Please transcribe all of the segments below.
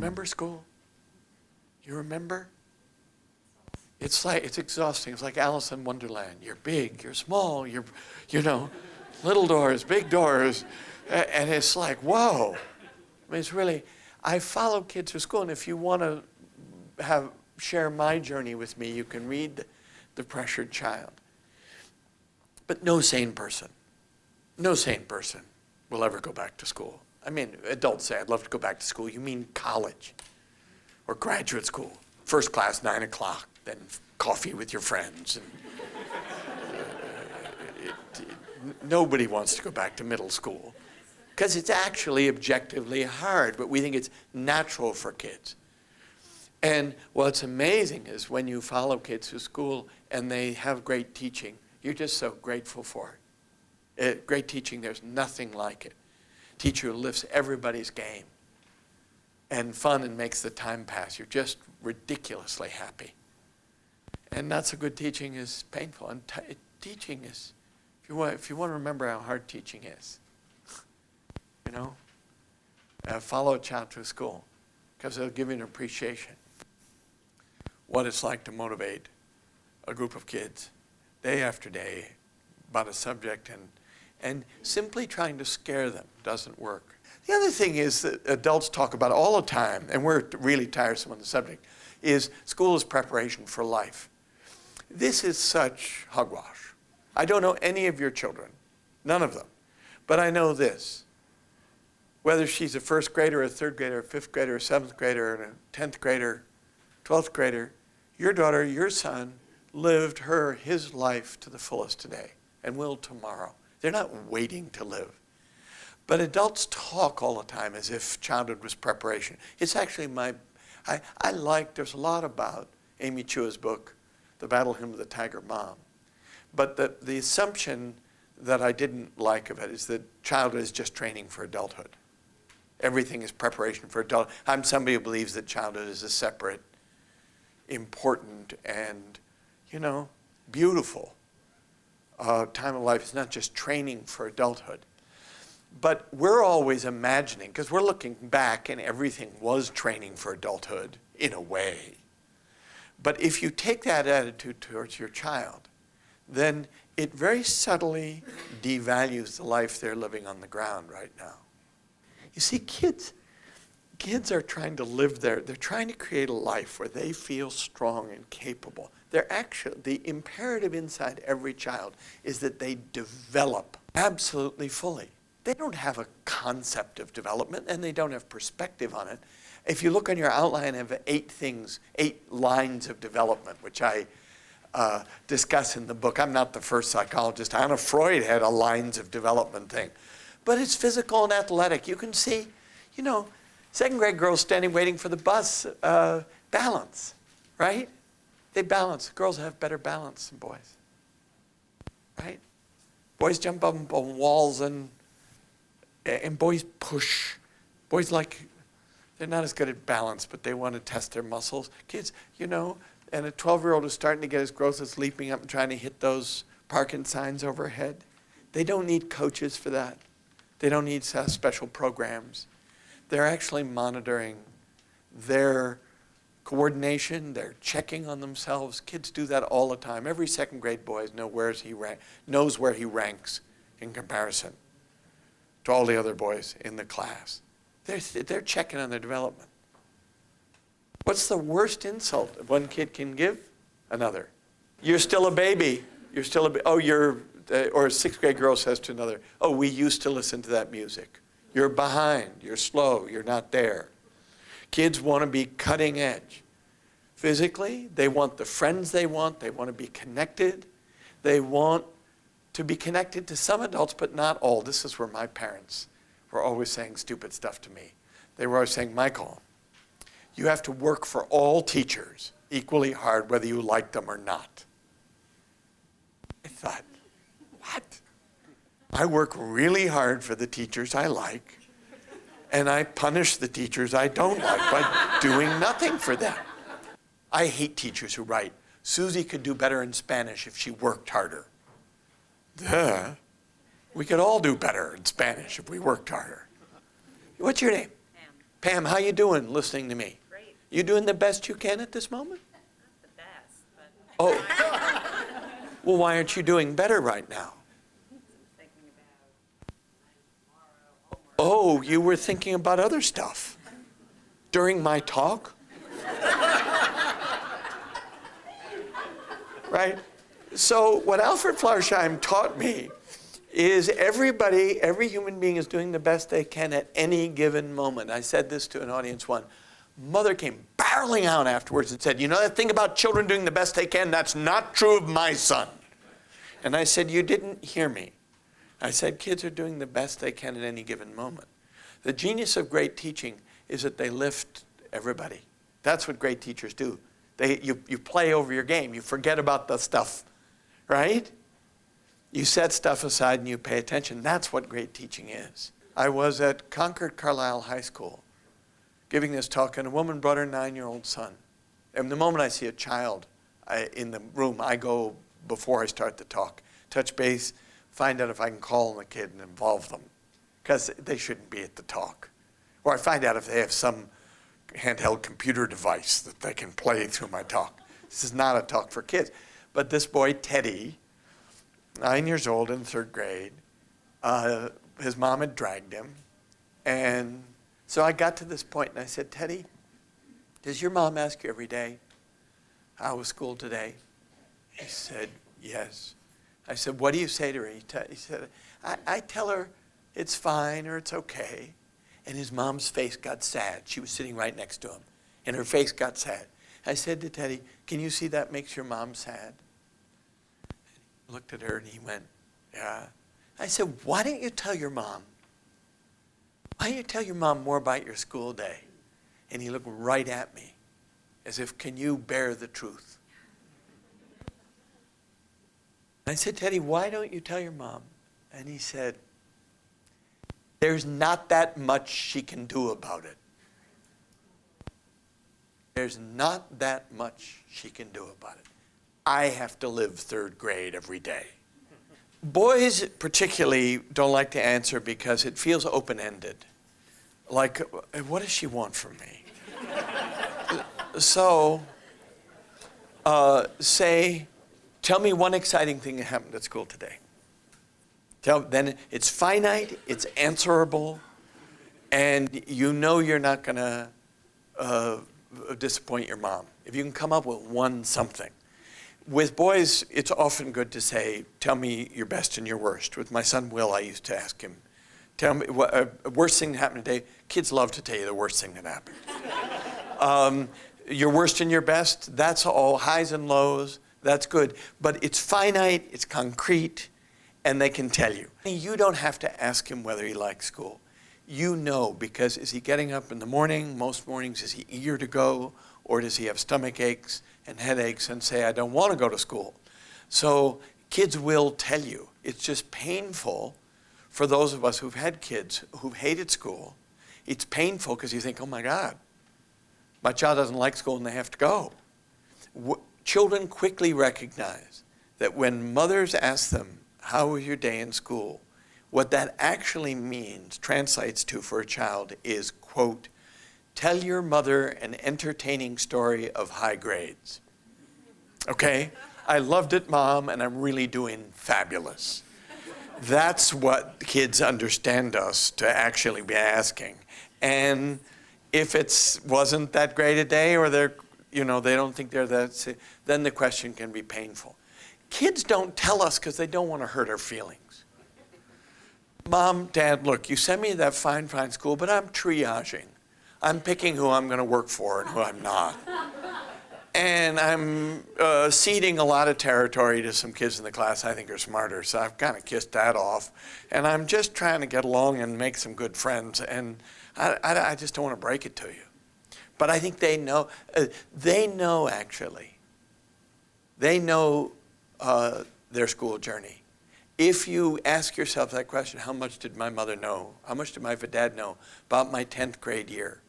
remember school? You remember? It's exhausting. It's like Alice in Wonderland. You're big, you're small, you know, little doors, big doors. And it's like, whoa. I mean, it's really, I follow kids through school, and if you want to share my journey with me, you can read The Pressured Child. But no sane person will ever go back to school. I mean, adults say, I'd love to go back to school. You mean college or graduate school. First class, 9 o'clock, then coffee with your friends. And, nobody wants to go back to middle school because it's actually objectively hard, but we think it's natural for kids. And what's amazing is when you follow kids through school and they have great teaching, you're just so grateful for it. Great teaching, there's nothing like it. Teacher who lifts everybody's game and fun and makes the time pass. You're just ridiculously happy. And not so good teaching is painful. And teaching is, if you want to remember how hard teaching is, you know, follow a child through school because it'll give you an appreciation what it's like to motivate a group of kids day after day about a subject, and simply trying to scare them doesn't work. The other thing is that adults talk about all the time, and we're really tiresome on the subject, is school is preparation for life. This is such hogwash. I don't know any of your children, none of them, but I know this. Whether she's a first grader, a third grader, a fifth grader, a seventh grader, and a 10th grader, 12th grader, your daughter, your son, lived his life to the fullest today and will tomorrow. They're not waiting to live. But adults talk all the time as if childhood was preparation. It's actually there's a lot about Amy Chua's book, The Battle Hymn of the Tiger Mom. But the assumption that I didn't like of it is that childhood is just training for adulthood. Everything is preparation for adulthood. I'm somebody who believes that childhood is a separate, important, and, you know, beautiful time of life. It's not just training for adulthood. But we're always imagining, because we're looking back and everything was training for adulthood in a way. But if you take that attitude towards your child, then it very subtly devalues the life they're living on the ground right now. You see, kids are trying to live they're trying to create a life where they feel strong and capable. The imperative inside every child is that they develop absolutely fully. They don't have a concept of development, and they don't have perspective on it. If you look on your outline, I have 8 lines of development, which I discuss in the book. I'm not the first psychologist. Anna Freud had a lines of development thing. But it's physical and athletic. You can see, you know, second grade girls standing waiting for the bus, balance, right? They balance. Girls have better balance than boys, right? Boys jump up on walls and boys push. Boys they're not as good at balance, but they want to test their muscles. Kids, you know, and a 12-year-old who's starting to get his growth is leaping up and trying to hit those parking signs overhead. They don't need coaches for that. They don't need special programs. They're actually monitoring their coordination. They're checking on themselves. Kids do that all the time. Every second grade boy knows where he ranks in comparison to all the other boys in the class. They're checking on their development. What's the worst insult one kid can give another? You're still a baby. You're still a baby. Oh, or a sixth grade girl says to another, oh, we used to listen to that music. You're behind. You're slow. You're not there. Kids want to be cutting edge. Physically, they want the friends they want. They want to be connected. They want to be connected to some adults, but not all. This is where my parents were always saying stupid stuff to me. They were always saying, Michael, you have to work for all teachers equally hard, whether you like them or not. I thought, what? I work really hard for the teachers I like, and I punish the teachers I don't like by doing nothing for them. I hate teachers who write, Susie could do better in Spanish if she worked harder. Duh. We could all do better in Spanish if we worked harder. What's your name? Pam, how you doing listening to me? Great. You doing the best you can at this moment? Not the best, but Oh, well, why aren't you doing better right now? thinking about tomorrow, homework. Oh, you were thinking about other stuff during my talk? Right? So what Alfred Flowersheim taught me is every human being is doing the best they can at any given moment. I said this to an audience once. Mother came barreling out afterwards and said, you know that thing about children doing the best they can? That's not true of my son. And I said, you didn't hear me. I said, kids are doing the best they can at any given moment. The genius of great teaching is that they lift everybody. That's what great teachers do. You play over your game. You forget about the stuff, right? You set stuff aside and you pay attention. That's what great teaching is. I was at Concord Carlisle High School giving this talk, and a woman brought her 9-year-old son. And the moment I see a child in the room, I go before I start the talk, touch base, find out if I can call on the kid and involve them, because they shouldn't be at the talk. Or I find out if they have some handheld computer device that they can play through my talk. This is not a talk for kids. But this boy, Teddy, 9 years old in 3rd grade, his mom had dragged him. And so I got to this point and I said, Teddy, does your mom ask you every day, how was school today? He said, yes. I said, what do you say to her? He said, I tell her it's fine or it's okay. And his mom's face got sad. She was sitting right next to him. And her face got sad. I said to Teddy, can you see that makes your mom sad? He looked at her and he went, yeah. I said, why don't you tell your mom? Why don't you tell your mom more about your school day? And he looked right at me as if, can you bear the truth? I said, Teddy, why don't you tell your mom? And he said, there's not that much she can do about it. There's not that much she can do about it. I have to live 3rd grade every day. Boys particularly don't like to answer because it feels open-ended. Like, what does she want from me? So, say, tell me one exciting thing that happened at school today. Then it's finite, it's answerable, and you know you're not going to disappoint your mom. If you can come up with one something. With boys, it's often good to say, tell me your best and your worst. With my son Will, I used to ask him, tell me what worst thing that happened today. Kids love to tell you the worst thing that happened. Your worst and your best, that's all highs and lows, that's good. But it's finite, it's concrete, and they can tell you. You don't have to ask him whether he likes school. You know, because is he getting up in the morning? Most mornings, is he eager to go? Or does he have stomach aches and headaches and say, I don't want to go to school? So kids will tell you. It's just painful for those of us who've had kids who've hated school. It's painful because you think, oh my God, my child doesn't like school and they have to go. Children quickly recognize that when mothers ask them, how was your day in school? What that actually means, translates to for a child is, quote, tell your mother an entertaining story of high grades. Okay? I loved it, Mom, and I'm really doing fabulous. That's what kids understand us to actually be asking. And if it wasn't that great a day or they don't think they're that, then the question can be painful. Kids don't tell us because they don't want to hurt our feelings. Mom, Dad, look, you sent me to that fine school, but I'm triaging. I'm picking who I'm going to work for and who I'm not. And I'm ceding a lot of territory to some kids in the class I think are smarter, so I've kind of kissed that off. And I'm just trying to get along and make some good friends, and I just don't want to break it to you. But I think they know actually. They know their school journey. If you ask yourself that question, how much did my mother know? How much did my dad know about my 10th grade year,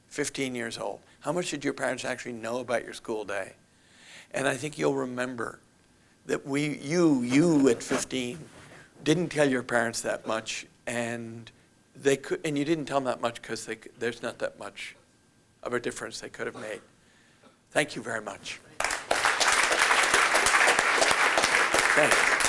15 years old? How much did your parents actually know about your school day? And I think you'll remember that you at 15 didn't tell your parents that much, and they could, and you didn't tell them that much because there's not that much of a difference they could have made. Thank you very much. Thanks.